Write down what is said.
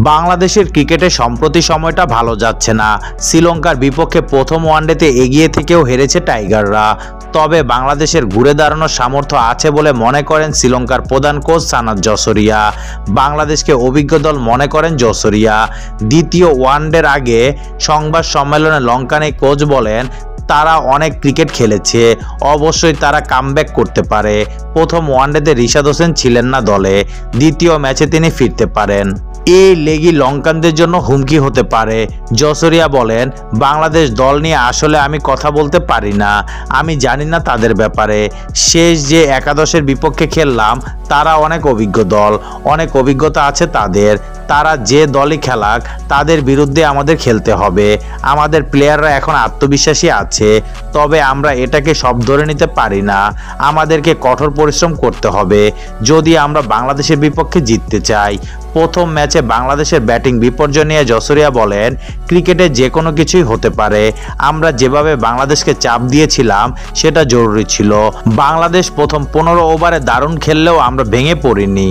বাংলাদেশের ক্রিকেটে সম্প্রতি সময়টা ভালো যাচ্ছে না। শ্রীলঙ্কার বিপক্ষে প্রথম ওয়ানডেতে এগিয়ে থেকেও হেরেছে টাইগাররা। তবে বাংলাদেশের ঘুরে দাঁড়ানোর সামর্থ্য আছে বলে মনে করেন শ্রীলঙ্কার প্রধান কোচ সানাত জসরিয়া। বাংলাদেশকে অভিজ্ঞ দল মনে করেন জসরিয়া। দ্বিতীয় ওয়ানডের আগে সংবাদ সম্মেলনে লঙ্কান এই কোচ বলেন, তারা অনেক ক্রিকেট খেলেছে, অবশ্যই তারা কামব্যাক করতে পারে। প্রথম ওয়ানডেতে রিশাদ হোসেন ছিলেন না দলে, দ্বিতীয় ম্যাচে তিনি ফিরতে পারেন। এই লেগই লঙ্কানদের জন্য হুমকি হতে পারে। জসরিয়া বলেন, বাংলাদেশ দল নিয়ে আসলে আমি কথা বলতে পারি না, আমি জানি না তাদের ব্যাপারে। শেষ যে একাদশের বিপক্ষে খেললাম তারা অনেক অভিজ্ঞ দল, অনেক অভিজ্ঞতা আছে তাদের। তারা যে দলই খেলাক তাদের বিরুদ্ধে আমাদের খেলতে হবে। আমাদের প্লেয়াররা এখন আত্মবিশ্বাসী আছে, তবে আমরা এটাকে সব ধরে নিতে পারি না। আমাদেরকে কঠোর পরিশ্রম করতে হবে যদি আমরা বাংলাদেশের বিপক্ষে জিততে চাই। প্রথম ম্যাচে বাংলাদেশের ব্যাটিং বিপর্যয় নিয়ে জসরিয়া বলেন, ক্রিকেটে যে কোনো কিছুই হতে পারে। আমরা যেভাবে বাংলাদেশকে চাপ দিয়েছিলাম সেটা জরুরি ছিল। বাংলাদেশ প্রথম 15 ওভারে দারুণ খেললেও আমরা ভেঙে পড়িনি।